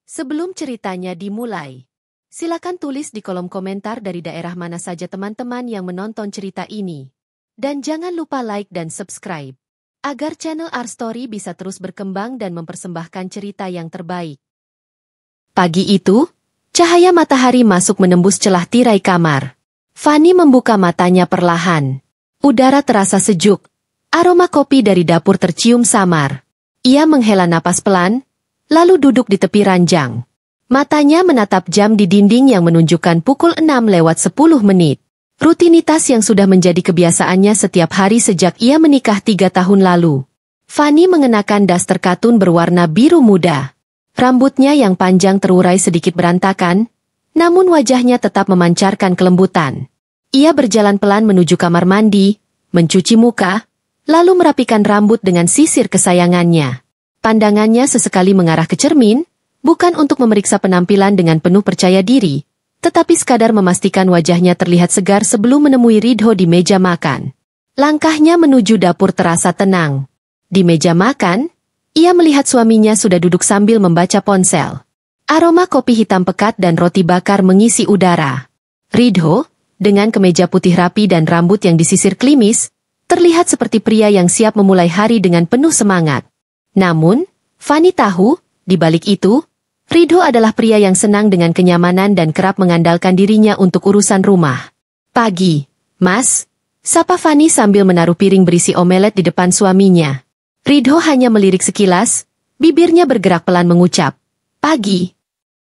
Sebelum ceritanya dimulai, silakan tulis di kolom komentar dari daerah mana saja teman-teman yang menonton cerita ini. Dan jangan lupa like dan subscribe, agar channel Our Story bisa terus berkembang dan mempersembahkan cerita yang terbaik. Pagi itu, cahaya matahari masuk menembus celah tirai kamar. Fanny membuka matanya perlahan. Udara terasa sejuk, aroma kopi dari dapur tercium samar. Ia menghela napas pelan, lalu duduk di tepi ranjang. Matanya menatap jam di dinding yang menunjukkan pukul 6:10. Rutinitas yang sudah menjadi kebiasaannya setiap hari sejak ia menikah 3 tahun lalu. Fanny mengenakan daster katun berwarna biru muda. Rambutnya yang panjang terurai sedikit berantakan, namun wajahnya tetap memancarkan kelembutan. Ia berjalan pelan menuju kamar mandi, mencuci muka, lalu merapikan rambut dengan sisir kesayangannya. Pandangannya sesekali mengarah ke cermin, bukan untuk memeriksa penampilan dengan penuh percaya diri, tetapi sekadar memastikan wajahnya terlihat segar sebelum menemui Ridho di meja makan. Langkahnya menuju dapur terasa tenang. Di meja makan, ia melihat suaminya sudah duduk sambil membaca ponsel. Aroma kopi hitam pekat dan roti bakar mengisi udara. Ridho, dengan kemeja putih rapi dan rambut yang disisir klimis, terlihat seperti pria yang siap memulai hari dengan penuh semangat. Namun, Fanny tahu, di balik itu, Ridho adalah pria yang senang dengan kenyamanan dan kerap mengandalkan dirinya untuk urusan rumah. "Pagi, Mas," sapa Fanny sambil menaruh piring berisi omelet di depan suaminya. Ridho hanya melirik sekilas, bibirnya bergerak pelan mengucap, "Pagi."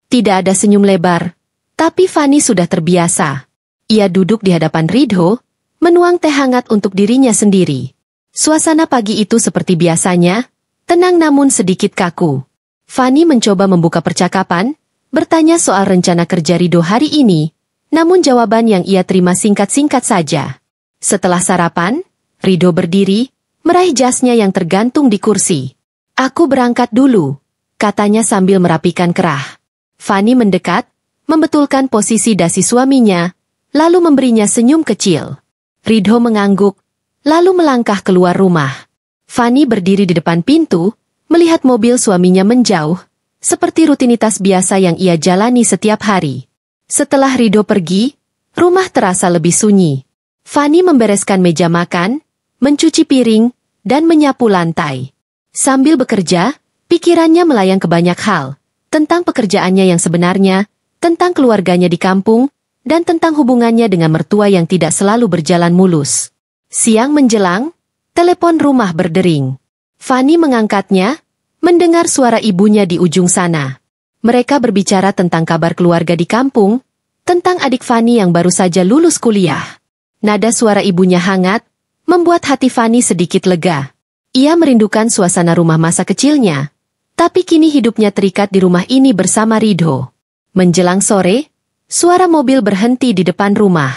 Tidak ada senyum lebar, tapi Fanny sudah terbiasa. Ia duduk di hadapan Ridho, menuang teh hangat untuk dirinya sendiri. Suasana pagi itu seperti biasanya, tenang namun sedikit kaku. Fanny mencoba membuka percakapan, bertanya soal rencana kerja Ridho hari ini, namun jawaban yang ia terima singkat-singkat saja. Setelah sarapan, Ridho berdiri, meraih jasnya yang tergantung di kursi. "Aku berangkat dulu," katanya sambil merapikan kerah. Fanny mendekat, membetulkan posisi dasi suaminya, lalu memberinya senyum kecil. Ridho mengangguk, lalu melangkah keluar rumah. Fanny berdiri di depan pintu, melihat mobil suaminya menjauh, seperti rutinitas biasa yang ia jalani setiap hari. Setelah Ridho pergi, rumah terasa lebih sunyi. Fanny membereskan meja makan, mencuci piring, dan menyapu lantai. Sambil bekerja, pikirannya melayang ke banyak hal, tentang pekerjaannya yang sebenarnya, tentang keluarganya di kampung, dan tentang hubungannya dengan mertua yang tidak selalu berjalan mulus. Siang menjelang, telepon rumah berdering. Fanny mengangkatnya, mendengar suara ibunya di ujung sana. Mereka berbicara tentang kabar keluarga di kampung, tentang adik Fanny yang baru saja lulus kuliah. Nada suara ibunya hangat, membuat hati Fanny sedikit lega. Ia merindukan suasana rumah masa kecilnya, tapi kini hidupnya terikat di rumah ini bersama Ridho. Menjelang sore, suara mobil berhenti di depan rumah.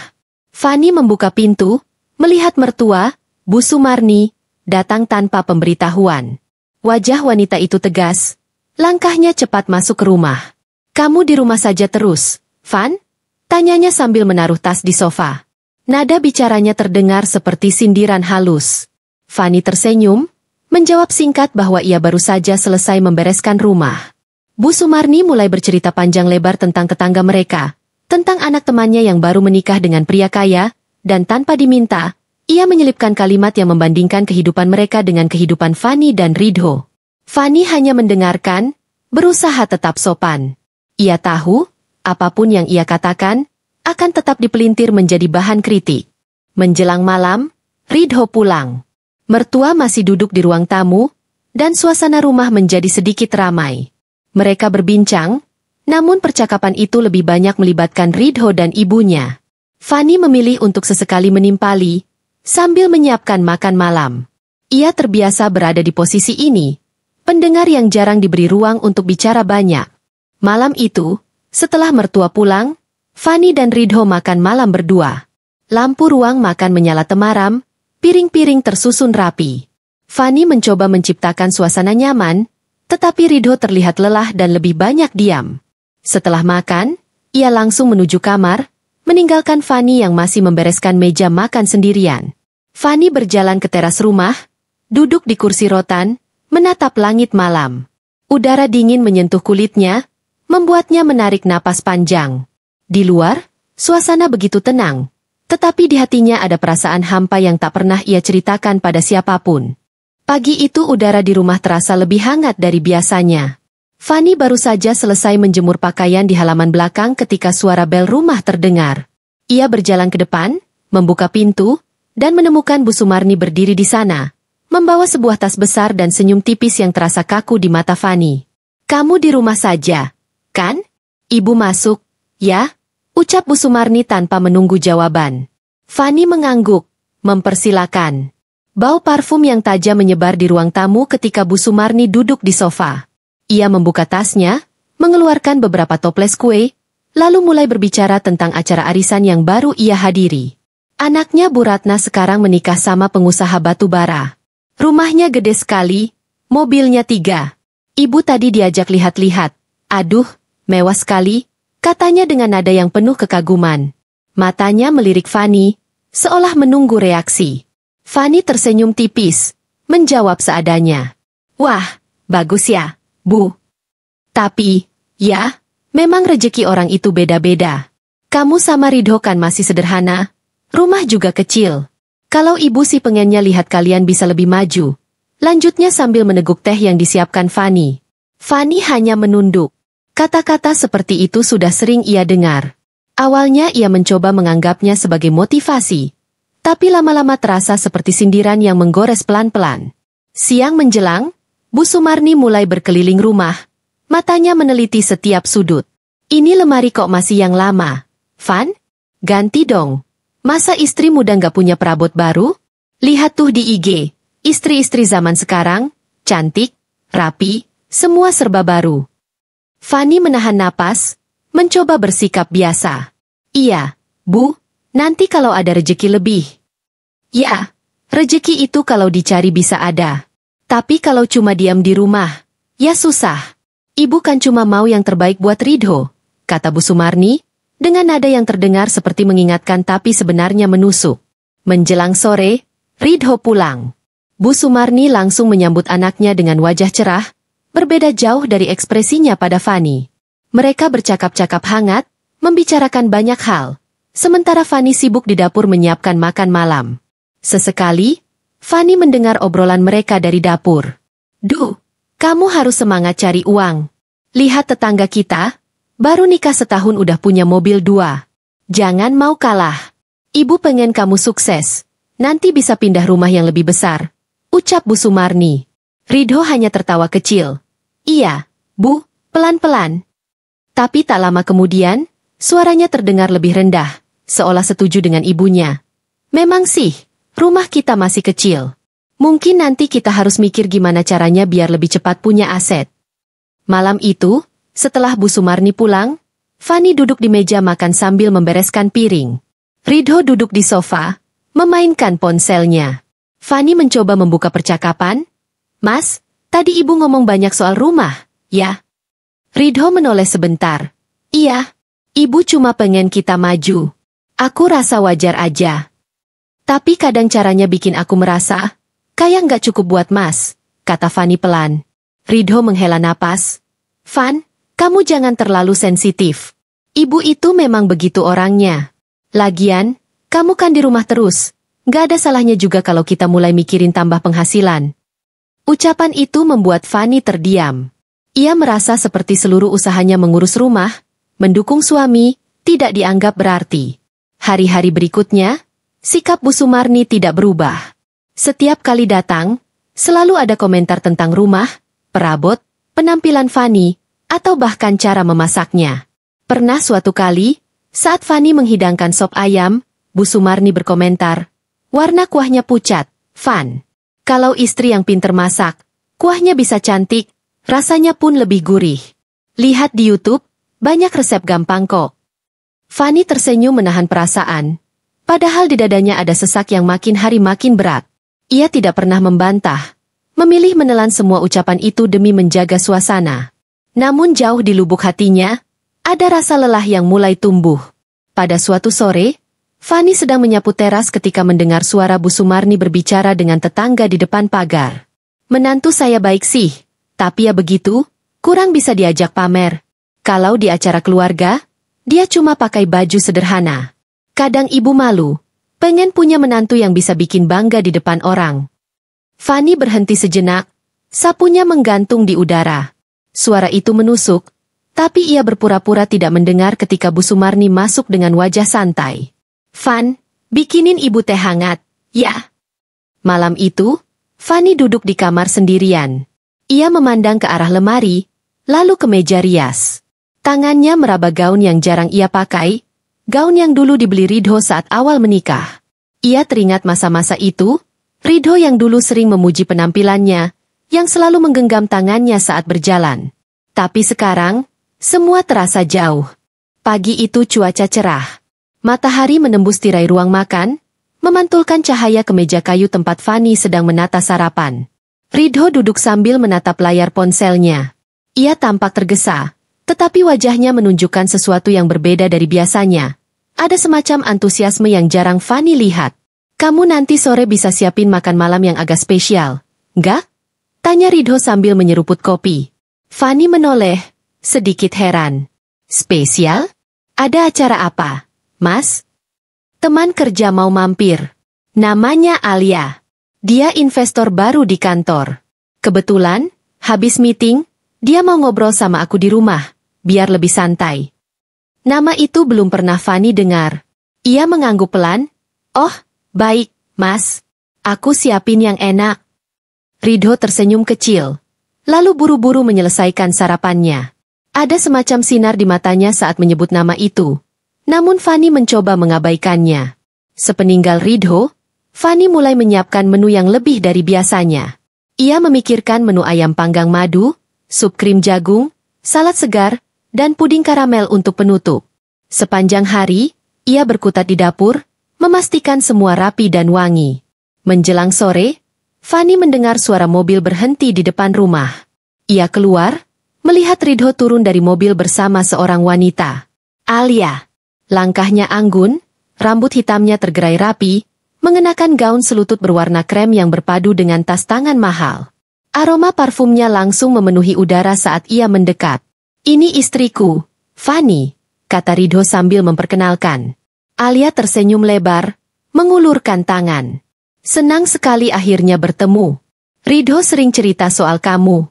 Fanny membuka pintu, melihat mertua, Bu Sumarni, datang tanpa pemberitahuan. Wajah wanita itu tegas, langkahnya cepat masuk ke rumah. "Kamu di rumah saja terus, Van?" tanyanya sambil menaruh tas di sofa. Nada bicaranya terdengar seperti sindiran halus. Fanny tersenyum, menjawab singkat bahwa ia baru saja selesai membereskan rumah. Bu Sumarni mulai bercerita panjang lebar tentang tetangga mereka, tentang anak temannya yang baru menikah dengan pria kaya, dan tanpa diminta, ia menyelipkan kalimat yang membandingkan kehidupan mereka dengan kehidupan Fanny dan Ridho. Fanny hanya mendengarkan, berusaha tetap sopan. Ia tahu, apapun yang ia katakan, akan tetap dipelintir menjadi bahan kritik. Menjelang malam, Ridho pulang. Mertua masih duduk di ruang tamu, dan suasana rumah menjadi sedikit ramai. Mereka berbincang, namun percakapan itu lebih banyak melibatkan Ridho dan ibunya. Fanny memilih untuk sesekali menimpali, sambil menyiapkan makan malam. Ia terbiasa berada di posisi ini, pendengar yang jarang diberi ruang untuk bicara banyak. Malam itu, setelah mertua pulang, Fanny dan Ridho makan malam berdua. Lampu ruang makan menyala temaram, piring-piring tersusun rapi. Fanny mencoba menciptakan suasana nyaman, tetapi Ridho terlihat lelah dan lebih banyak diam. Setelah makan, ia langsung menuju kamar, meninggalkan Fanny yang masih membereskan meja makan sendirian. Fanny berjalan ke teras rumah, duduk di kursi rotan, menatap langit malam. Udara dingin menyentuh kulitnya, membuatnya menarik napas panjang. Di luar, suasana begitu tenang, tetapi di hatinya ada perasaan hampa yang tak pernah ia ceritakan pada siapapun. Pagi itu udara di rumah terasa lebih hangat dari biasanya. Fanny baru saja selesai menjemur pakaian di halaman belakang ketika suara bel rumah terdengar. Ia berjalan ke depan, membuka pintu, dan menemukan Bu Sumarni berdiri di sana, membawa sebuah tas besar dan senyum tipis yang terasa kaku di mata Fanny. "Kamu di rumah saja, kan? Ibu masuk, ya?" ucap Bu Sumarni tanpa menunggu jawaban. Fanny mengangguk, mempersilakan. Bau parfum yang tajam menyebar di ruang tamu ketika Bu Sumarni duduk di sofa. Ia membuka tasnya, mengeluarkan beberapa toples kue, lalu mulai berbicara tentang acara arisan yang baru ia hadiri. Anaknya Bu Ratna sekarang menikah sama pengusaha batu bara. Rumahnya gede sekali, mobilnya 3. Ibu tadi diajak lihat-lihat. "Aduh, mewah sekali," katanya dengan nada yang penuh kekaguman. Matanya melirik Fanny, seolah menunggu reaksi. Fanny tersenyum tipis, menjawab seadanya. "Wah, bagus ya, Bu. Tapi, ya, memang rejeki orang itu beda-beda. Kamu sama Ridho kan masih sederhana, rumah juga kecil. Kalau ibu sih pengennya lihat kalian bisa lebih maju," lanjutnya sambil meneguk teh yang disiapkan Fanny. Fanny hanya menunduk. Kata-kata seperti itu sudah sering ia dengar. Awalnya ia mencoba menganggapnya sebagai motivasi, tapi lama-lama terasa seperti sindiran yang menggores pelan-pelan. Siang menjelang, Bu Sumarni mulai berkeliling rumah, matanya meneliti setiap sudut. "Ini lemari kok masih yang lama, Van? Ganti dong. Masa istri muda nggak punya perabot baru? Lihat tuh di IG, istri-istri zaman sekarang, cantik, rapi, semua serba baru." Fanny menahan napas, mencoba bersikap biasa. "Iya, Bu, nanti kalau ada rejeki lebih." "Ya, rejeki itu kalau dicari bisa ada. Tapi kalau cuma diam di rumah, ya susah. Ibu kan cuma mau yang terbaik buat Ridho," kata Bu Sumarni, dengan nada yang terdengar seperti mengingatkan tapi sebenarnya menusuk. Menjelang sore, Ridho pulang. Bu Sumarni langsung menyambut anaknya dengan wajah cerah, berbeda jauh dari ekspresinya pada Fanny. Mereka bercakap-cakap hangat, membicarakan banyak hal, sementara Fanny sibuk di dapur menyiapkan makan malam. Sesekali, Fanny mendengar obrolan mereka dari dapur. "Duh, kamu harus semangat cari uang. Lihat tetangga kita, baru nikah setahun udah punya mobil 2. Jangan mau kalah. Ibu pengen kamu sukses. Nanti bisa pindah rumah yang lebih besar," ucap Bu Sumarni. Ridho hanya tertawa kecil. "Iya, Bu, pelan-pelan." Tapi tak lama kemudian, suaranya terdengar lebih rendah, seolah setuju dengan ibunya. "Memang sih, rumah kita masih kecil. Mungkin nanti kita harus mikir gimana caranya biar lebih cepat punya aset." Malam itu, setelah Bu Sumarni pulang, Fanny duduk di meja makan sambil membereskan piring. Ridho duduk di sofa, memainkan ponselnya. Fanny mencoba membuka percakapan. "Mas, tadi ibu ngomong banyak soal rumah, ya?" Ridho menoleh sebentar. "Iya, ibu cuma pengen kita maju. Aku rasa wajar aja. Tapi kadang caranya bikin aku merasa, kayak nggak cukup buat Mas," kata Fanny pelan. Ridho menghela napas. "Van, kamu jangan terlalu sensitif. Ibu itu memang begitu orangnya. Lagian, kamu kan di rumah terus. Nggak ada salahnya juga kalau kita mulai mikirin tambah penghasilan." Ucapan itu membuat Fanny terdiam. Ia merasa seperti seluruh usahanya mengurus rumah, mendukung suami, tidak dianggap berarti. Hari-hari berikutnya, sikap Bu Sumarni tidak berubah. Setiap kali datang, selalu ada komentar tentang rumah, perabot, penampilan Fanny, atau bahkan cara memasaknya. Pernah suatu kali, saat Fanny menghidangkan sop ayam, Bu Sumarni berkomentar, "Warna kuahnya pucat, Van. Kalau istri yang pinter masak, kuahnya bisa cantik, rasanya pun lebih gurih. Lihat di YouTube, banyak resep gampang kok." Fanny tersenyum menahan perasaan, padahal di dadanya ada sesak yang makin hari makin berat. Ia tidak pernah membantah, memilih menelan semua ucapan itu demi menjaga suasana. Namun jauh di lubuk hatinya, ada rasa lelah yang mulai tumbuh. Pada suatu sore, Fanny sedang menyapu teras ketika mendengar suara Bu Sumarni berbicara dengan tetangga di depan pagar. "Menantu saya baik sih, tapi ya begitu, kurang bisa diajak pamer. Kalau di acara keluarga, dia cuma pakai baju sederhana. Kadang ibu malu, pengen punya menantu yang bisa bikin bangga di depan orang. Fanny berhenti sejenak, sapunya menggantung di udara. Suara itu menusuk, tapi ia berpura-pura tidak mendengar ketika Bu Sumarni masuk dengan wajah santai. "Fan, bikinin ibu teh hangat, ya." Malam itu, Fanny duduk di kamar sendirian. Ia memandang ke arah lemari, lalu ke meja rias. Tangannya meraba gaun yang jarang ia pakai, gaun yang dulu dibeli Ridho saat awal menikah. Ia teringat masa-masa itu, Ridho yang dulu sering memuji penampilannya, yang selalu menggenggam tangannya saat berjalan. Tapi sekarang, semua terasa jauh. Pagi itu cuaca cerah. Matahari menembus tirai ruang makan, memantulkan cahaya ke meja kayu tempat Fanny sedang menata sarapan. Ridho duduk sambil menatap layar ponselnya. Ia tampak tergesa, tetapi wajahnya menunjukkan sesuatu yang berbeda dari biasanya. Ada semacam antusiasme yang jarang Fanny lihat. "Kamu nanti sore bisa siapin makan malam yang agak spesial, nggak?" tanya Ridho sambil menyeruput kopi. Fanny menoleh, sedikit heran. "Spesial? Ada acara apa, Mas?" "Teman kerja mau mampir. Namanya Alia. Dia investor baru di kantor. Kebetulan, habis meeting, dia mau ngobrol sama aku di rumah, biar lebih santai." Nama itu belum pernah Fanny dengar. Ia mengangguk pelan. "Oh, baik, Mas. Aku siapin yang enak." Ridho tersenyum kecil, lalu buru-buru menyelesaikan sarapannya. Ada semacam sinar di matanya saat menyebut nama itu. Namun Fanny mencoba mengabaikannya. Sepeninggal Ridho, Fanny mulai menyiapkan menu yang lebih dari biasanya. Ia memikirkan menu ayam panggang madu, sup krim jagung, salad segar, dan puding karamel untuk penutup. Sepanjang hari, ia berkutat di dapur, memastikan semua rapi dan wangi. Menjelang sore, Fanny mendengar suara mobil berhenti di depan rumah. Ia keluar, melihat Ridho turun dari mobil bersama seorang wanita. Alia. Langkahnya anggun, rambut hitamnya tergerai rapi, mengenakan gaun selutut berwarna krem yang berpadu dengan tas tangan mahal. Aroma parfumnya langsung memenuhi udara saat ia mendekat. "Ini istriku, Fanny," kata Ridho sambil memperkenalkan. Alia tersenyum lebar, mengulurkan tangan. "Senang sekali akhirnya bertemu. Ridho sering cerita soal kamu."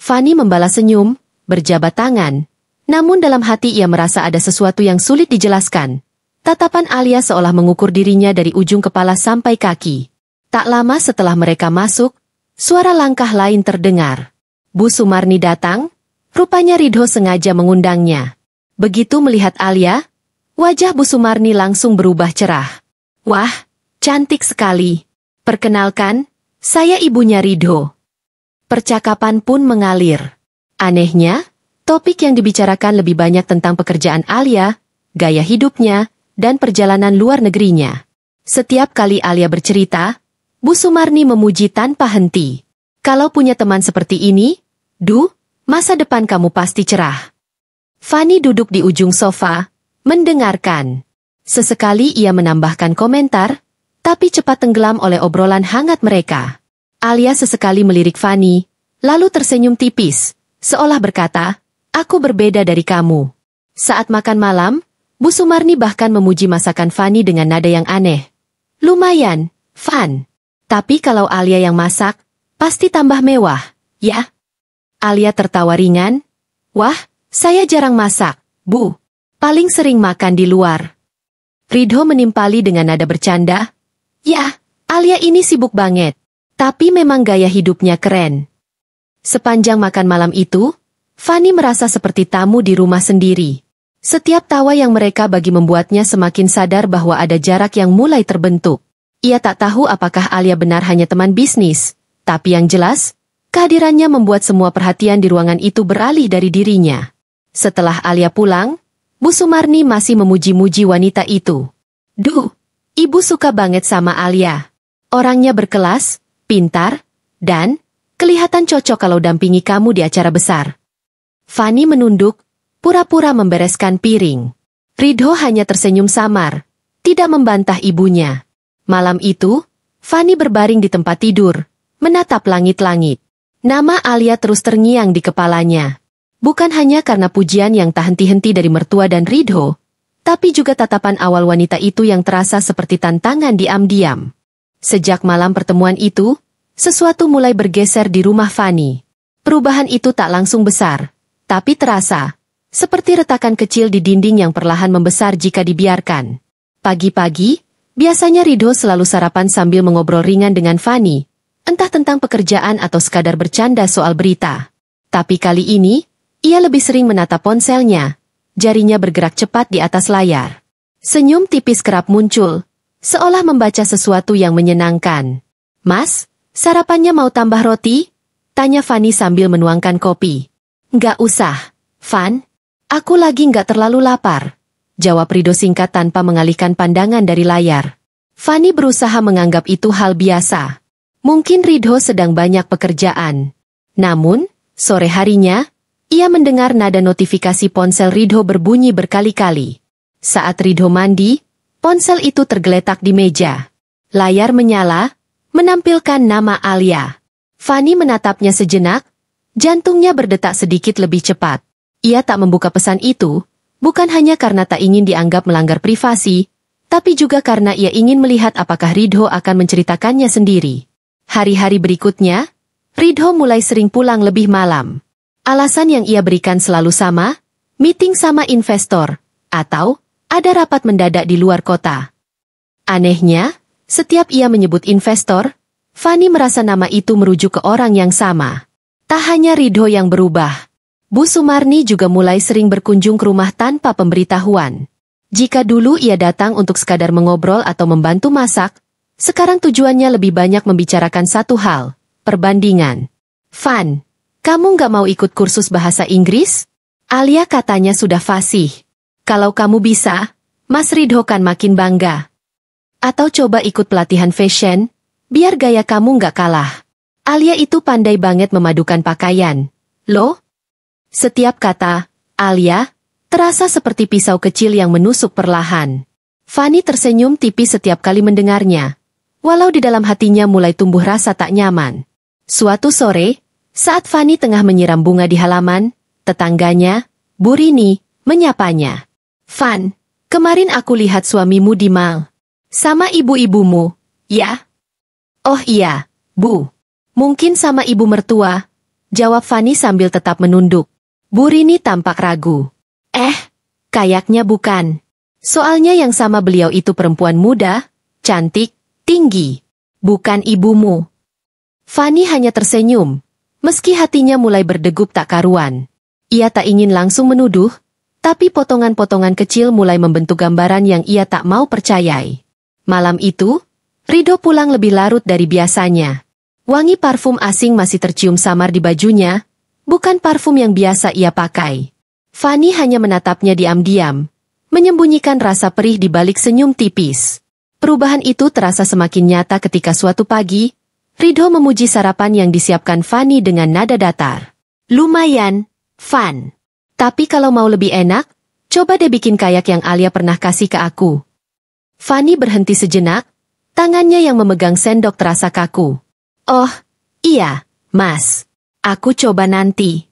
Fanny membalas senyum, berjabat tangan. Namun dalam hati ia merasa ada sesuatu yang sulit dijelaskan. Tatapan Alia seolah mengukur dirinya dari ujung kepala sampai kaki. Tak lama setelah mereka masuk, suara langkah lain terdengar. Bu Sumarni datang, rupanya Ridho sengaja mengundangnya. Begitu melihat Alia, wajah Bu Sumarni langsung berubah cerah. "Wah, cantik sekali. Perkenalkan, saya ibunya Ridho." Percakapan pun mengalir. Anehnya, topik yang dibicarakan lebih banyak tentang pekerjaan Alia, gaya hidupnya, dan perjalanan luar negerinya. Setiap kali Alia bercerita, Bu Sumarni memuji tanpa henti. "Kalau punya teman seperti ini, masa depan kamu pasti cerah." Fanny duduk di ujung sofa, mendengarkan. Sesekali ia menambahkan komentar, tapi cepat tenggelam oleh obrolan hangat mereka. Alia sesekali melirik Fanny, lalu tersenyum tipis, seolah berkata, "Aku berbeda dari kamu." Saat makan malam, Bu Sumarni bahkan memuji masakan Fanny dengan nada yang aneh. "Lumayan, Fan. Tapi kalau Alia yang masak, pasti tambah mewah, ya?" Alia tertawa ringan. "Wah, saya jarang masak, Bu. Paling sering makan di luar." Ridho menimpali dengan nada bercanda. "Ya, Alia ini sibuk banget. Tapi memang gaya hidupnya keren." Sepanjang makan malam itu, Fanny merasa seperti tamu di rumah sendiri. Setiap tawa yang mereka bagi membuatnya semakin sadar bahwa ada jarak yang mulai terbentuk. Ia tak tahu apakah Alia benar hanya teman bisnis, tapi yang jelas, kehadirannya membuat semua perhatian di ruangan itu beralih dari dirinya. Setelah Alia pulang, Bu Sumarni masih memuji-muji wanita itu. Ibu suka banget sama Alia. Orangnya berkelas, pintar, dan kelihatan cocok kalau dampingi kamu di acara besar." Fanny menunduk, pura-pura membereskan piring. Ridho hanya tersenyum samar, tidak membantah ibunya. Malam itu, Fanny berbaring di tempat tidur, menatap langit-langit. Nama Alia terus terngiang di kepalanya. Bukan hanya karena pujian yang tak henti-henti dari mertua dan Ridho, tapi juga tatapan awal wanita itu yang terasa seperti tantangan diam-diam. Sejak malam pertemuan itu, sesuatu mulai bergeser di rumah Fanny. Perubahan itu tak langsung besar, tapi terasa, seperti retakan kecil di dinding yang perlahan membesar jika dibiarkan. Pagi-pagi, biasanya Ridho selalu sarapan sambil mengobrol ringan dengan Fanny, entah tentang pekerjaan atau sekadar bercanda soal berita. Tapi kali ini, ia lebih sering menatap ponselnya, jarinya bergerak cepat di atas layar. Senyum tipis kerap muncul, seolah membaca sesuatu yang menyenangkan. "Mas, sarapannya mau tambah roti?" tanya Fanny sambil menuangkan kopi. "Nggak usah, Van. Aku lagi nggak terlalu lapar," jawab Ridho singkat tanpa mengalihkan pandangan dari layar. Fanny berusaha menganggap itu hal biasa. Mungkin Ridho sedang banyak pekerjaan. Namun, sore harinya, ia mendengar nada notifikasi ponsel Ridho berbunyi berkali-kali. Saat Ridho mandi, ponsel itu tergeletak di meja. Layar menyala, menampilkan nama Alia. Fanny menatapnya sejenak, jantungnya berdetak sedikit lebih cepat. Ia tak membuka pesan itu, bukan hanya karena tak ingin dianggap melanggar privasi, tapi juga karena ia ingin melihat apakah Ridho akan menceritakannya sendiri. Hari-hari berikutnya, Ridho mulai sering pulang lebih malam. Alasan yang ia berikan selalu sama, meeting sama investor, atau ada rapat mendadak di luar kota. Anehnya, setiap ia menyebut investor, Fanny merasa nama itu merujuk ke orang yang sama. Tak hanya Ridho yang berubah, Bu Sumarni juga mulai sering berkunjung ke rumah tanpa pemberitahuan. Jika dulu ia datang untuk sekadar mengobrol atau membantu masak, sekarang tujuannya lebih banyak membicarakan satu hal, perbandingan. "Van, kamu nggak mau ikut kursus bahasa Inggris? Alia katanya sudah fasih. Kalau kamu bisa, Mas Ridho kan makin bangga. Atau coba ikut pelatihan fashion, biar gaya kamu nggak kalah. Alia itu pandai banget memadukan pakaian. Loh?" Setiap kata, Alia, terasa seperti pisau kecil yang menusuk perlahan. Fanny tersenyum tipis setiap kali mendengarnya, walau di dalam hatinya mulai tumbuh rasa tak nyaman. Suatu sore, saat Fanny tengah menyiram bunga di halaman, tetangganya, Bu Rini, menyapanya. "Van, kemarin aku lihat suamimu di mall. Sama ibu-ibumu, ya?" "Oh iya, Bu. Mungkin sama ibu mertua," jawab Fanny sambil tetap menunduk. Bu Rini tampak ragu. Kayaknya bukan. Soalnya yang sama beliau itu perempuan muda, cantik, tinggi. Bukan ibumu." Fanny hanya tersenyum, meski hatinya mulai berdegup tak karuan. Ia tak ingin langsung menuduh, tapi potongan-potongan kecil mulai membentuk gambaran yang ia tak mau percayai. Malam itu, Ridho pulang lebih larut dari biasanya. Wangi parfum asing masih tercium samar di bajunya, bukan parfum yang biasa ia pakai. Fanny hanya menatapnya diam-diam, menyembunyikan rasa perih di balik senyum tipis. Perubahan itu terasa semakin nyata ketika suatu pagi, Ridho memuji sarapan yang disiapkan Fanny dengan nada datar. "Lumayan, Van. Tapi kalau mau lebih enak, coba deh bikin kayak yang Alia pernah kasih ke aku." Fanny berhenti sejenak, tangannya yang memegang sendok terasa kaku. "Oh, iya, Mas. Aku coba nanti."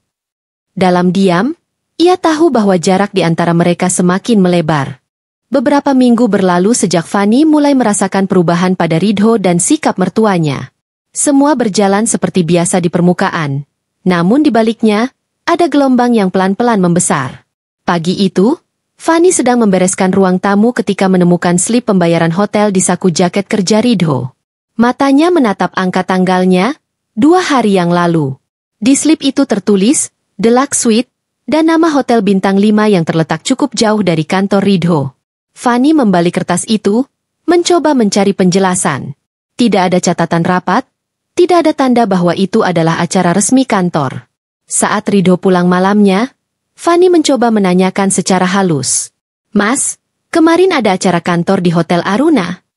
Dalam diam, ia tahu bahwa jarak di antara mereka semakin melebar. Beberapa minggu berlalu sejak Fanny mulai merasakan perubahan pada Ridho dan sikap mertuanya. Semua berjalan seperti biasa di permukaan. Namun di baliknya, ada gelombang yang pelan-pelan membesar. Pagi itu, Fanny sedang membereskan ruang tamu ketika menemukan slip pembayaran hotel di saku jaket kerja Ridho. Matanya menatap angka tanggalnya, 2 hari yang lalu. Di slip itu tertulis, Deluxe Suite, dan nama hotel bintang 5 yang terletak cukup jauh dari kantor Ridho. Fanny membalik kertas itu, mencoba mencari penjelasan. Tidak ada catatan rapat, tidak ada tanda bahwa itu adalah acara resmi kantor. Saat Ridho pulang malamnya, Fanny mencoba menanyakan secara halus. "Mas, kemarin ada acara kantor di Hotel Aruna?"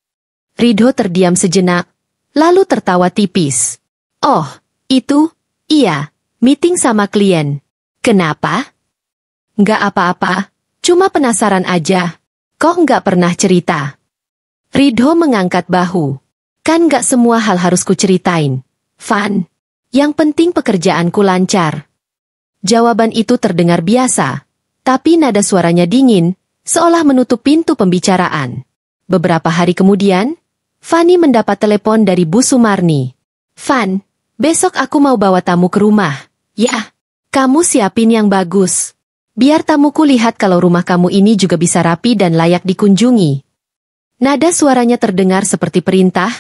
Ridho terdiam sejenak, lalu tertawa tipis. "Oh, itu, iya, meeting sama klien. Kenapa?" "Nggak apa-apa, cuma penasaran aja. Kok nggak pernah cerita?" Ridho mengangkat bahu. "Kan nggak semua hal harus kuceritain, Van. Yang penting pekerjaanku lancar." Jawaban itu terdengar biasa, tapi nada suaranya dingin, seolah menutup pintu pembicaraan. Beberapa hari kemudian, Fanny mendapat telepon dari Bu Sumarni. "Van, besok aku mau bawa tamu ke rumah. Ya, kamu siapin yang bagus. Biar tamuku lihat kalau rumah kamu ini juga bisa rapi dan layak dikunjungi." Nada suaranya terdengar seperti perintah,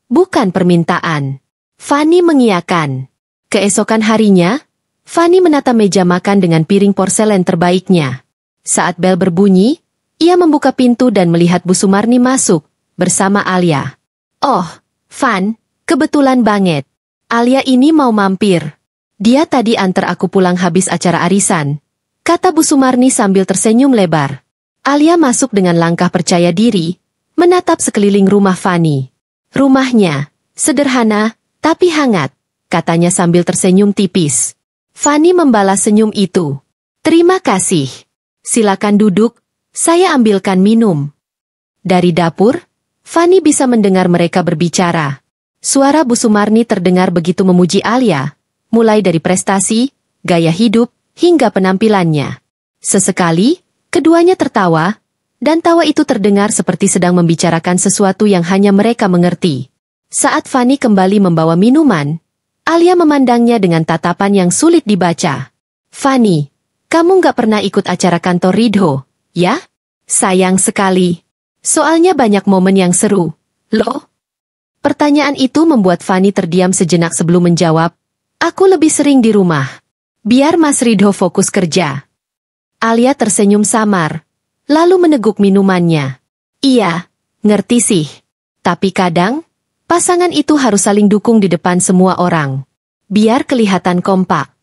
bukan permintaan. Fanny mengiyakan. Keesokan harinya, Fanny menata meja makan dengan piring porselen terbaiknya. Saat bel berbunyi, ia membuka pintu dan melihat Bu Sumarni masuk, bersama Alia. "Oh, Van, kebetulan banget. Alia ini mau mampir. Dia tadi antar aku pulang habis acara arisan," kata Bu Sumarni sambil tersenyum lebar. Alia masuk dengan langkah percaya diri, menatap sekeliling rumah Fanny. "Rumahnya sederhana, tapi hangat," katanya sambil tersenyum tipis. Fanny membalas senyum itu. "Terima kasih. Silakan duduk, saya ambilkan minum." Dari dapur, Fanny bisa mendengar mereka berbicara. Suara Bu Sumarni terdengar begitu memuji Alia, mulai dari prestasi, gaya hidup, hingga penampilannya. Sesekali, keduanya tertawa, dan tawa itu terdengar seperti sedang membicarakan sesuatu yang hanya mereka mengerti. Saat Fanny kembali membawa minuman, Alia memandangnya dengan tatapan yang sulit dibaca. "Fanny, kamu nggak pernah ikut acara kantor Ridho, ya?" "Sayang sekali. Soalnya banyak momen yang seru." "Loh?" Pertanyaan itu membuat Fanny terdiam sejenak sebelum menjawab, "Aku lebih sering di rumah. Biar Mas Ridho fokus kerja." Alia tersenyum samar, lalu meneguk minumannya. "Iya, ngerti sih. Tapi kadang, pasangan itu harus saling dukung di depan semua orang. Biar kelihatan kompak."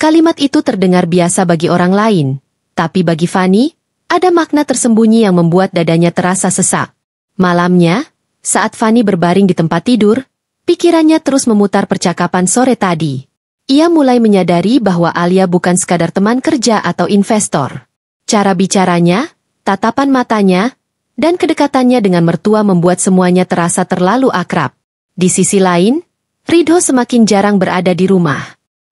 Kalimat itu terdengar biasa bagi orang lain, tapi bagi Fanny, ada makna tersembunyi yang membuat dadanya terasa sesak. Malamnya, saat Fanny berbaring di tempat tidur, pikirannya terus memutar percakapan sore tadi. Ia mulai menyadari bahwa Alia bukan sekadar teman kerja atau investor. Cara bicaranya, tatapan matanya, dan kedekatannya dengan mertua membuat semuanya terasa terlalu akrab. Di sisi lain, Ridho semakin jarang berada di rumah.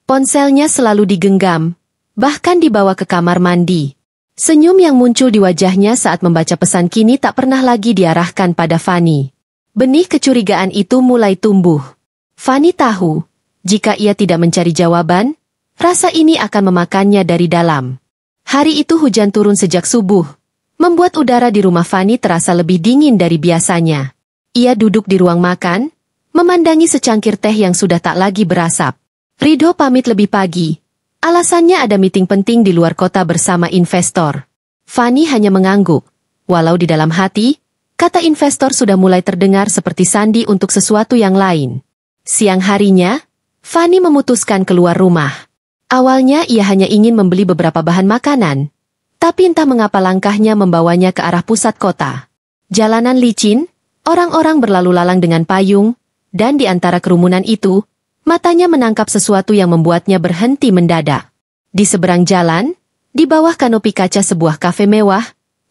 Ponselnya selalu digenggam, bahkan dibawa ke kamar mandi. Senyum yang muncul di wajahnya saat membaca pesan kini tak pernah lagi diarahkan pada Fanny. Benih kecurigaan itu mulai tumbuh. Fanny tahu, jika ia tidak mencari jawaban, rasa ini akan memakannya dari dalam. Hari itu hujan turun sejak subuh, membuat udara di rumah Fanny terasa lebih dingin dari biasanya. Ia duduk di ruang makan, memandangi secangkir teh yang sudah tak lagi berasap. Ridho pamit lebih pagi. Alasannya ada meeting penting di luar kota bersama investor. Fanny hanya mengangguk, walau di dalam hati, kata investor sudah mulai terdengar seperti sandi untuk sesuatu yang lain. Siang harinya, Fanny memutuskan keluar rumah. Awalnya ia hanya ingin membeli beberapa bahan makanan, tapi entah mengapa langkahnya membawanya ke arah pusat kota. Jalanan licin, orang-orang berlalu lalang dengan payung, dan di antara kerumunan itu, matanya menangkap sesuatu yang membuatnya berhenti mendadak. Di seberang jalan, di bawah kanopi kaca sebuah kafe mewah,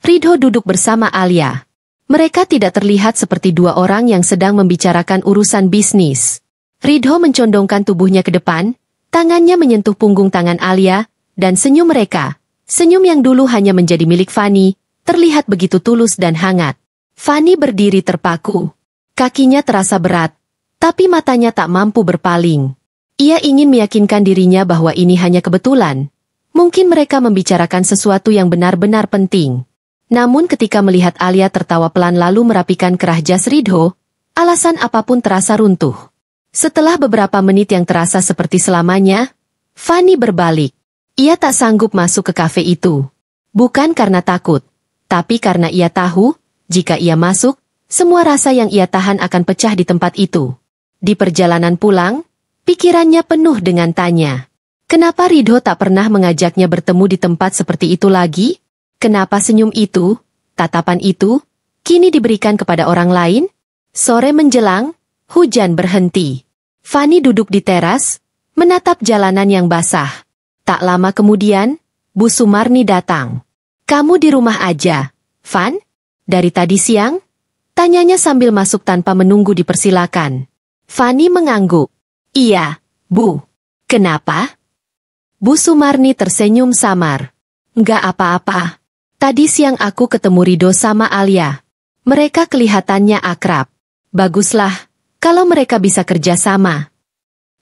Ridho duduk bersama Alia. Mereka tidak terlihat seperti dua orang yang sedang membicarakan urusan bisnis. Ridho mencondongkan tubuhnya ke depan, tangannya menyentuh punggung tangan Alia, dan senyum mereka, senyum yang dulu hanya menjadi milik Fanny, terlihat begitu tulus dan hangat. Fanny berdiri terpaku. Kakinya terasa berat, tapi matanya tak mampu berpaling. Ia ingin meyakinkan dirinya bahwa ini hanya kebetulan. Mungkin mereka membicarakan sesuatu yang benar-benar penting. Namun ketika melihat Alia tertawa pelan lalu merapikan kerah jas Ridho, alasan apapun terasa runtuh. Setelah beberapa menit yang terasa seperti selamanya, Fanny berbalik. Ia tak sanggup masuk ke kafe itu. Bukan karena takut, tapi karena ia tahu, jika ia masuk, semua rasa yang ia tahan akan pecah di tempat itu. Di perjalanan pulang, pikirannya penuh dengan tanya. Kenapa Ridho tak pernah mengajaknya bertemu di tempat seperti itu lagi? Kenapa senyum itu, tatapan itu, kini diberikan kepada orang lain? Sore menjelang, hujan berhenti. Fanny duduk di teras, menatap jalanan yang basah. Tak lama kemudian, Bu Sumarni datang. "Kamu di rumah aja, Van? Dari tadi siang?" Tanyanya sambil masuk tanpa menunggu dipersilakan. Fanny mengangguk. "Iya, Bu. Kenapa?" Bu Sumarni tersenyum samar. Nggak apa-apa. Tadi siang aku ketemu Ridho sama Alia. Mereka kelihatannya akrab. Baguslah, kalau mereka bisa kerja sama.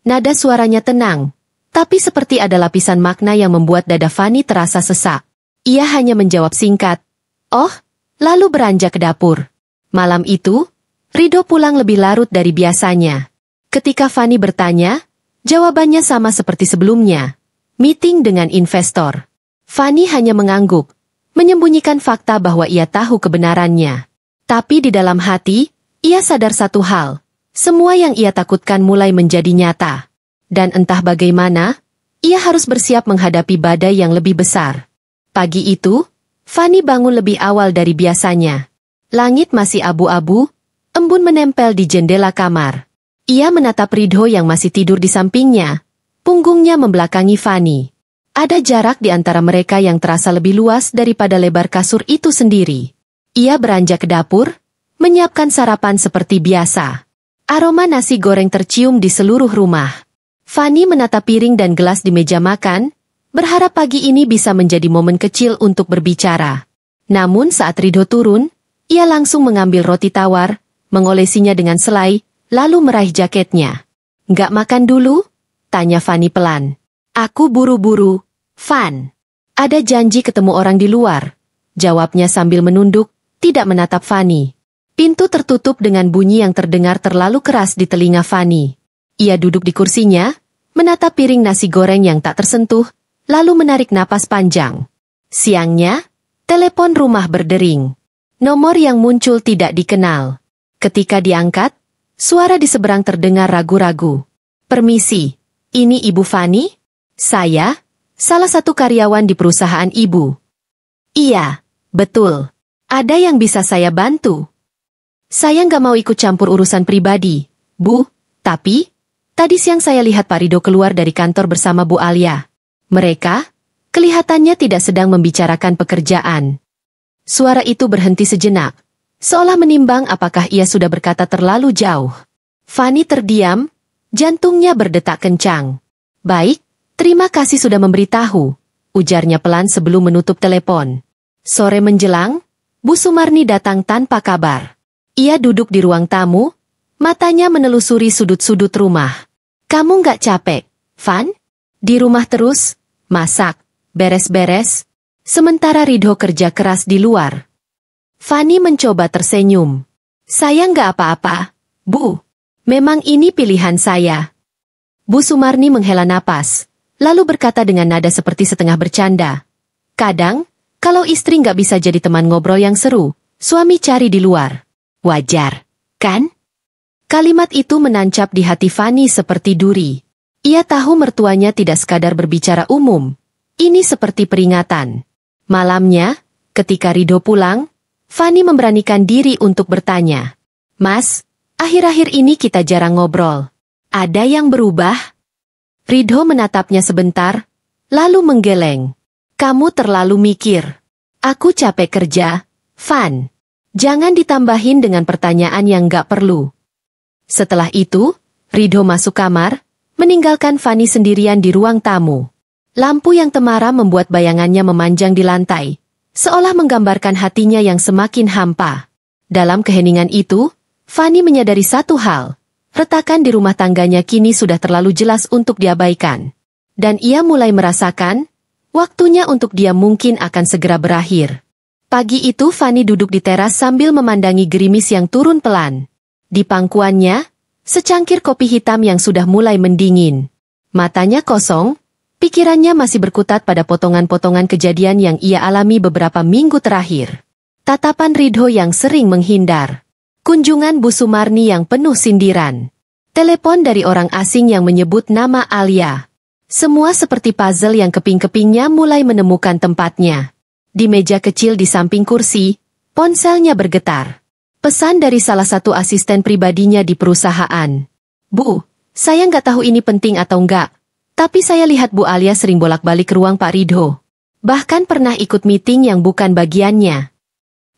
Nada suaranya tenang, tapi seperti ada lapisan makna yang membuat dada Fanny terasa sesak. Ia hanya menjawab singkat, "Oh," lalu beranjak ke dapur. Malam itu, Ridho pulang lebih larut dari biasanya. Ketika Fanny bertanya, jawabannya sama seperti sebelumnya. Meeting dengan investor. Fanny hanya mengangguk, menyembunyikan fakta bahwa ia tahu kebenarannya. Tapi di dalam hati, ia sadar satu hal. Semua yang ia takutkan mulai menjadi nyata. Dan entah bagaimana, ia harus bersiap menghadapi badai yang lebih besar. Pagi itu, Fanny bangun lebih awal dari biasanya. Langit masih abu-abu, embun menempel di jendela kamar. Ia menatap Ridho yang masih tidur di sampingnya. Punggungnya membelakangi Fanny. Ada jarak di antara mereka yang terasa lebih luas daripada lebar kasur itu sendiri. Ia beranjak ke dapur, menyiapkan sarapan seperti biasa. Aroma nasi goreng tercium di seluruh rumah. Fanny menatap piring dan gelas di meja makan, berharap pagi ini bisa menjadi momen kecil untuk berbicara. Namun saat Ridho turun, ia langsung mengambil roti tawar, mengolesinya dengan selai, lalu meraih jaketnya. "Nggak makan dulu?" tanya Fanny pelan. "Aku buru-buru, Van. Ada janji ketemu orang di luar," jawabnya sambil menunduk, tidak menatap Fanny. Pintu tertutup dengan bunyi yang terdengar terlalu keras di telinga Fanny. Ia duduk di kursinya, menatap piring nasi goreng yang tak tersentuh, lalu menarik napas panjang. Siangnya, telepon rumah berdering. Nomor yang muncul tidak dikenal. Ketika diangkat, suara di seberang terdengar ragu-ragu. "Permisi, ini Ibu Fanny? Saya, salah satu karyawan di perusahaan Ibu." "Iya, betul. Ada yang bisa saya bantu?" "Saya nggak mau ikut campur urusan pribadi, Bu, tapi tadi siang saya lihat Pak Ridho keluar dari kantor bersama Bu Alia. Mereka, kelihatannya tidak sedang membicarakan pekerjaan." Suara itu berhenti sejenak, seolah menimbang apakah ia sudah berkata terlalu jauh. Fanny terdiam, jantungnya berdetak kencang. "Baik, terima kasih sudah memberitahu," ujarnya pelan sebelum menutup telepon. Sore menjelang, Bu Sumarni datang tanpa kabar. Ia duduk di ruang tamu, matanya menelusuri sudut-sudut rumah. "Kamu nggak capek, Van? Di rumah terus, masak, beres-beres, sementara Ridho kerja keras di luar." Fanny mencoba tersenyum. "Saya nggak apa-apa, Bu. Memang ini pilihan saya." Bu Sumarni menghela napas, lalu berkata dengan nada seperti setengah bercanda. "Kadang, kalau istri nggak bisa jadi teman ngobrol yang seru, suami cari di luar. Wajar, kan?" Kalimat itu menancap di hati Fanny seperti duri. Ia tahu mertuanya tidak sekadar berbicara umum. Ini seperti peringatan. Malamnya, ketika Ridho pulang, Fanny memberanikan diri untuk bertanya. "Mas, akhir-akhir ini kita jarang ngobrol. Ada yang berubah?" Ridho menatapnya sebentar, lalu menggeleng. "Kamu terlalu mikir. Aku capek kerja, Van. Jangan ditambahin dengan pertanyaan yang gak perlu." Setelah itu, Ridho masuk kamar, meninggalkan Fanny sendirian di ruang tamu. Lampu yang temaram membuat bayangannya memanjang di lantai, seolah menggambarkan hatinya yang semakin hampa. Dalam keheningan itu, Fanny menyadari satu hal. Retakan di rumah tangganya kini sudah terlalu jelas untuk diabaikan. Dan ia mulai merasakan, waktunya untuk dia mungkin akan segera berakhir. Pagi itu Fanny duduk di teras sambil memandangi gerimis yang turun pelan. Di pangkuannya, secangkir kopi hitam yang sudah mulai mendingin. Matanya kosong, pikirannya masih berkutat pada potongan-potongan kejadian yang ia alami beberapa minggu terakhir. Tatapan Ridho yang sering menghindar. Kunjungan Bu Sumarni yang penuh sindiran. Telepon dari orang asing yang menyebut nama Alia. Semua seperti puzzle yang keping-kepingnya mulai menemukan tempatnya. Di meja kecil di samping kursi, ponselnya bergetar. Pesan dari salah satu asisten pribadinya di perusahaan. "Bu, saya nggak tahu ini penting atau enggak, tapi saya lihat Bu Alia sering bolak-balik ke ruang Pak Ridho. Bahkan pernah ikut meeting yang bukan bagiannya."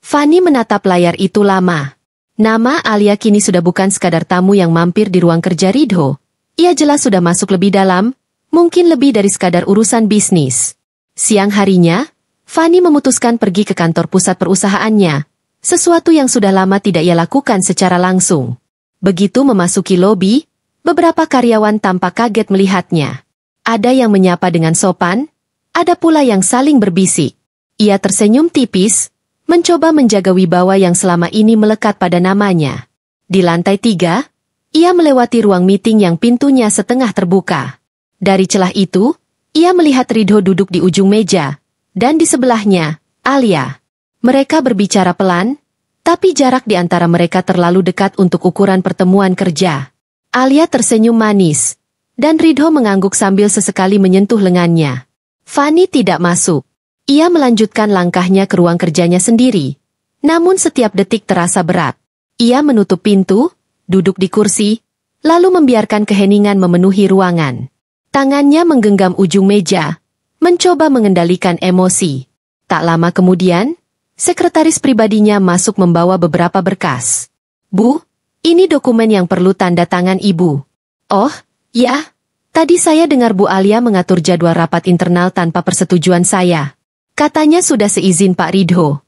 Fanny menatap layar itu lama. Nama Alia kini sudah bukan sekadar tamu yang mampir di ruang kerja Ridho. Ia jelas sudah masuk lebih dalam, mungkin lebih dari sekadar urusan bisnis. Siang harinya, Fanny memutuskan pergi ke kantor pusat perusahaannya, sesuatu yang sudah lama tidak ia lakukan secara langsung. Begitu memasuki lobi, beberapa karyawan tampak kaget melihatnya. Ada yang menyapa dengan sopan, ada pula yang saling berbisik. Ia tersenyum tipis, mencoba menjaga wibawa yang selama ini melekat pada namanya. Di lantai 3, ia melewati ruang meeting yang pintunya setengah terbuka. Dari celah itu, ia melihat Ridho duduk di ujung meja, dan di sebelahnya, Alia. Mereka berbicara pelan, tapi jarak di antara mereka terlalu dekat untuk ukuran pertemuan kerja. Alia tersenyum manis, dan Ridho mengangguk sambil sesekali menyentuh lengannya. Fanny tidak masuk. Ia melanjutkan langkahnya ke ruang kerjanya sendiri. Namun setiap detik terasa berat. Ia menutup pintu, duduk di kursi, lalu membiarkan keheningan memenuhi ruangan. Tangannya menggenggam ujung meja, mencoba mengendalikan emosi. Tak lama kemudian, sekretaris pribadinya masuk membawa beberapa berkas. "Bu, ini dokumen yang perlu tanda tangan Ibu." "Oh, ya. Tadi saya dengar Bu Alia mengatur jadwal rapat internal tanpa persetujuan saya. Katanya sudah seizin Pak Ridho."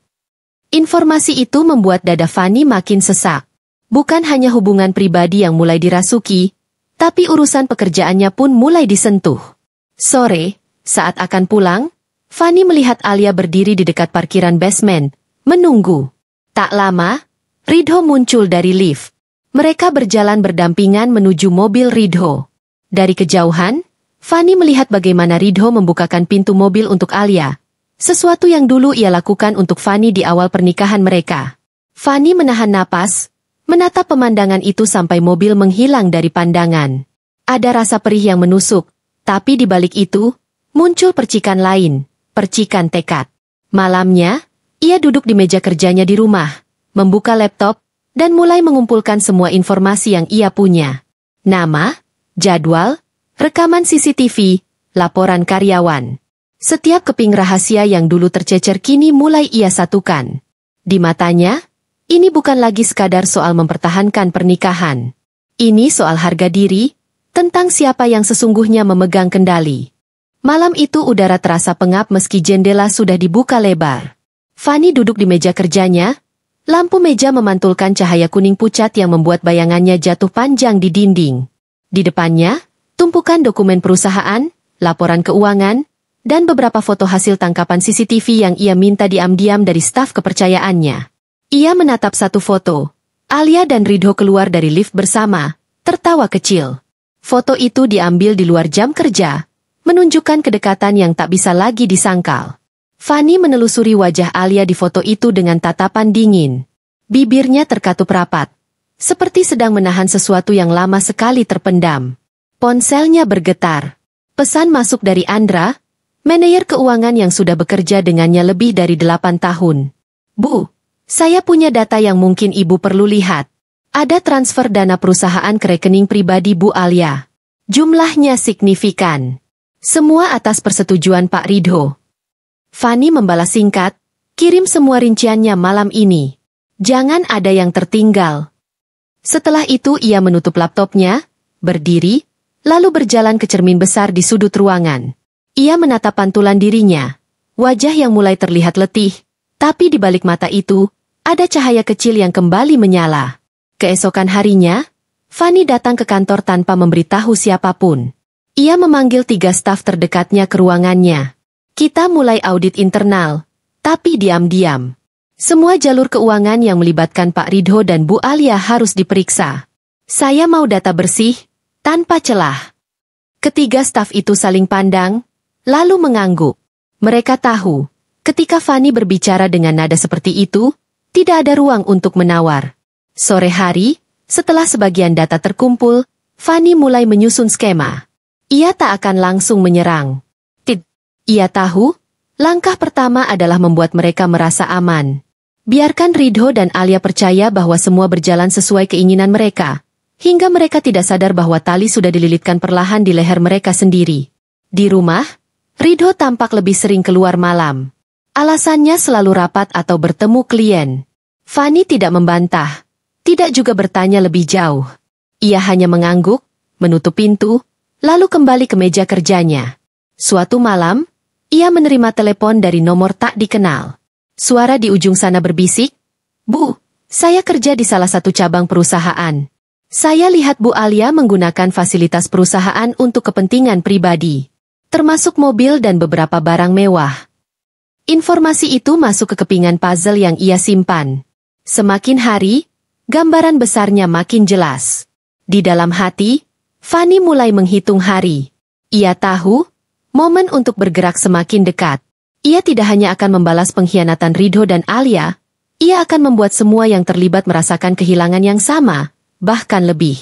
Informasi itu membuat dada Fanny makin sesak. Bukan hanya hubungan pribadi yang mulai dirasuki, tapi urusan pekerjaannya pun mulai disentuh. Sore, saat akan pulang, Fanny melihat Alia berdiri di dekat parkiran basement, menunggu. Tak lama, Ridho muncul dari lift. Mereka berjalan berdampingan menuju mobil Ridho. Dari kejauhan, Fanny melihat bagaimana Ridho membukakan pintu mobil untuk Alia. Sesuatu yang dulu ia lakukan untuk Fanny di awal pernikahan mereka. Fanny menahan napas, menatap pemandangan itu sampai mobil menghilang dari pandangan. Ada rasa perih yang menusuk, tapi di balik itu, muncul percikan lain, percikan tekad. Malamnya, ia duduk di meja kerjanya di rumah, membuka laptop, dan mulai mengumpulkan semua informasi yang ia punya. Nama, jadwal, rekaman CCTV, laporan karyawan. Setiap keping rahasia yang dulu tercecer kini mulai ia satukan. Di matanya, ini bukan lagi sekadar soal mempertahankan pernikahan. Ini soal harga diri, tentang siapa yang sesungguhnya memegang kendali. Malam itu udara terasa pengap meski jendela sudah dibuka lebar. Fanny duduk di meja kerjanya, lampu meja memantulkan cahaya kuning pucat yang membuat bayangannya jatuh panjang di dinding. Di depannya, tumpukan dokumen perusahaan, laporan keuangan, dan beberapa foto hasil tangkapan CCTV yang ia minta diam-diam dari staf kepercayaannya. Ia menatap satu foto. Alia dan Ridho keluar dari lift bersama, tertawa kecil. Foto itu diambil di luar jam kerja, menunjukkan kedekatan yang tak bisa lagi disangkal. Fanny menelusuri wajah Alia di foto itu dengan tatapan dingin. Bibirnya terkatup rapat, seperti sedang menahan sesuatu yang lama sekali terpendam. Ponselnya bergetar. Pesan masuk dari Andra, manajer keuangan yang sudah bekerja dengannya lebih dari 8 tahun. "Bu, saya punya data yang mungkin Ibu perlu lihat. Ada transfer dana perusahaan ke rekening pribadi Bu Alia. Jumlahnya signifikan. Semua atas persetujuan Pak Ridho." Fanny membalas singkat, "Kirim semua rinciannya malam ini. Jangan ada yang tertinggal." Setelah itu ia menutup laptopnya, berdiri, lalu berjalan ke cermin besar di sudut ruangan. Ia menatap pantulan dirinya, wajah yang mulai terlihat letih, tapi di balik mata itu, ada cahaya kecil yang kembali menyala. Keesokan harinya, Fanny datang ke kantor tanpa memberitahu siapapun. Ia memanggil 3 staf terdekatnya ke ruangannya. "Kita mulai audit internal, tapi diam-diam. Semua jalur keuangan yang melibatkan Pak Ridho dan Bu Alia harus diperiksa. Saya mau data bersih, tanpa celah." Ketiga staf itu saling pandang, lalu mengangguk. Mereka tahu, ketika Fanny berbicara dengan nada seperti itu, tidak ada ruang untuk menawar. Sore hari, setelah sebagian data terkumpul, Fanny mulai menyusun skema. Ia tak akan langsung menyerang. Ia tahu, langkah pertama adalah membuat mereka merasa aman. Biarkan Ridho dan Alia percaya bahwa semua berjalan sesuai keinginan mereka, hingga mereka tidak sadar bahwa tali sudah dililitkan perlahan di leher mereka sendiri. Di rumah, Ridho tampak lebih sering keluar malam. Alasannya selalu rapat atau bertemu klien. Fanny tidak membantah, tidak juga bertanya lebih jauh. Ia hanya mengangguk, menutup pintu, lalu kembali ke meja kerjanya. Suatu malam, ia menerima telepon dari nomor tak dikenal. Suara di ujung sana berbisik, "Bu, saya kerja di salah satu cabang perusahaan. Saya lihat Bu Alia menggunakan fasilitas perusahaan untuk kepentingan pribadi, termasuk mobil dan beberapa barang mewah." Informasi itu masuk ke kepingan puzzle yang ia simpan. Semakin hari, gambaran besarnya makin jelas. Di dalam hati, Fanny mulai menghitung hari. Ia tahu, momen untuk bergerak semakin dekat. Ia tidak hanya akan membalas pengkhianatan Ridho dan Alia, ia akan membuat semua yang terlibat merasakan kehilangan yang sama, bahkan lebih.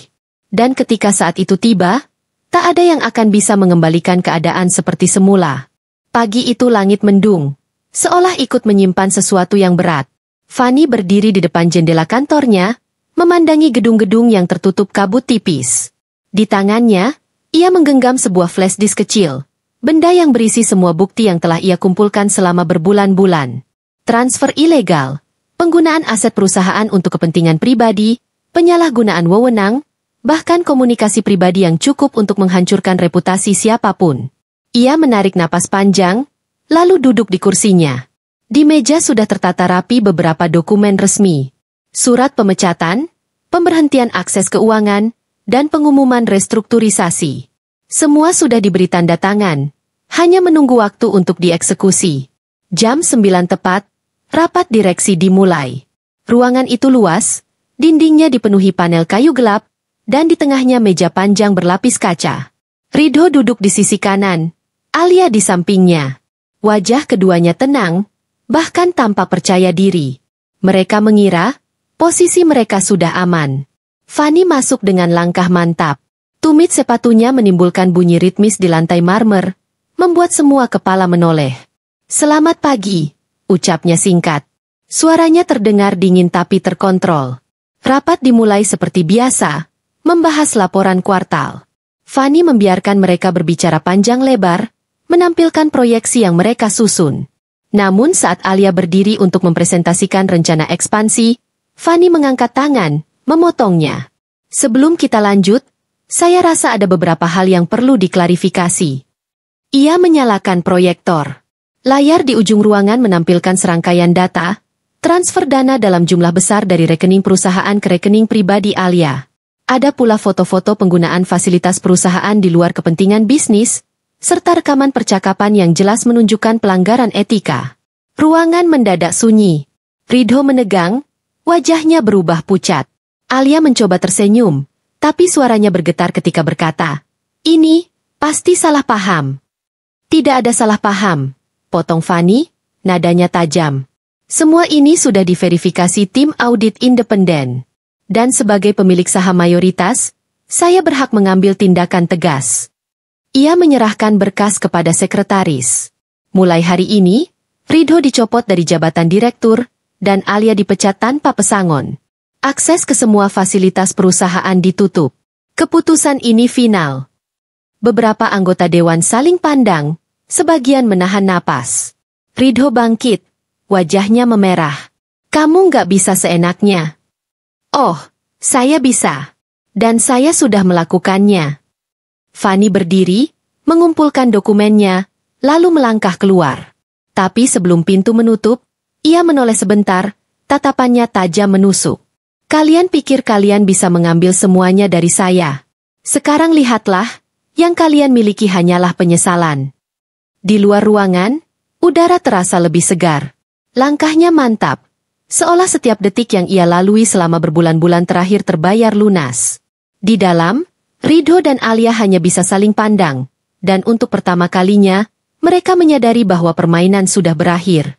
Dan ketika saat itu tiba, tak ada yang akan bisa mengembalikan keadaan seperti semula. Pagi itu langit mendung, seolah ikut menyimpan sesuatu yang berat. Fanny berdiri di depan jendela kantornya, memandangi gedung-gedung yang tertutup kabut tipis. Di tangannya, ia menggenggam sebuah flash disk kecil, benda yang berisi semua bukti yang telah ia kumpulkan selama berbulan-bulan. Transfer ilegal, penggunaan aset perusahaan untuk kepentingan pribadi, penyalahgunaan wewenang, bahkan komunikasi pribadi yang cukup untuk menghancurkan reputasi siapapun. Ia menarik napas panjang, lalu duduk di kursinya. Di meja sudah tertata rapi beberapa dokumen resmi. Surat pemecatan, pemberhentian akses keuangan, dan pengumuman restrukturisasi. Semua sudah diberi tanda tangan, hanya menunggu waktu untuk dieksekusi. Jam 9 tepat, rapat direksi dimulai. Ruangan itu luas, dindingnya dipenuhi panel kayu gelap, dan di tengahnya meja panjang berlapis kaca. Ridho duduk di sisi kanan, Alia di sampingnya. Wajah keduanya tenang, bahkan tanpa percaya diri. Mereka mengira, posisi mereka sudah aman. Fanny masuk dengan langkah mantap. Tumit sepatunya menimbulkan bunyi ritmis di lantai marmer, membuat semua kepala menoleh. "Selamat pagi," ucapnya singkat. Suaranya terdengar dingin tapi terkontrol. Rapat dimulai seperti biasa, membahas laporan kuartal. Fanny membiarkan mereka berbicara panjang lebar, menampilkan proyeksi yang mereka susun. Namun saat Alia berdiri untuk mempresentasikan rencana ekspansi, Fanny mengangkat tangan, memotongnya. "Sebelum kita lanjut, saya rasa ada beberapa hal yang perlu diklarifikasi." Ia menyalakan proyektor. Layar di ujung ruangan menampilkan serangkaian data, transfer dana dalam jumlah besar dari rekening perusahaan ke rekening pribadi Alia. Ada pula foto-foto penggunaan fasilitas perusahaan di luar kepentingan bisnis, serta rekaman percakapan yang jelas menunjukkan pelanggaran etika. Ruangan mendadak sunyi. Ridho menegang, wajahnya berubah pucat. Alia mencoba tersenyum, tapi suaranya bergetar ketika berkata, "Ini pasti salah paham." "Tidak ada salah paham," potong Fanny, nadanya tajam. "Semua ini sudah diverifikasi tim audit independen. Dan sebagai pemilik saham mayoritas, saya berhak mengambil tindakan tegas." Ia menyerahkan berkas kepada sekretaris. Mulai hari ini, Ridho dicopot dari jabatan direktur, dan Alia dipecat tanpa pesangon. Akses ke semua fasilitas perusahaan ditutup. Keputusan ini final. Beberapa anggota dewan saling pandang, sebagian menahan napas. Ridho bangkit, wajahnya memerah. "Kamu nggak bisa seenaknya." "Oh, saya bisa. Dan saya sudah melakukannya." Fanny berdiri, mengumpulkan dokumennya, lalu melangkah keluar. Tapi sebelum pintu menutup, ia menoleh sebentar, tatapannya tajam menusuk. "Kalian pikir kalian bisa mengambil semuanya dari saya? Sekarang lihatlah, yang kalian miliki hanyalah penyesalan." Di luar ruangan, udara terasa lebih segar. Langkahnya mantap, seolah setiap detik yang ia lalui selama berbulan-bulan terakhir terbayar lunas. Di dalam, Ridho dan Alia hanya bisa saling pandang, dan untuk pertama kalinya, mereka menyadari bahwa permainan sudah berakhir.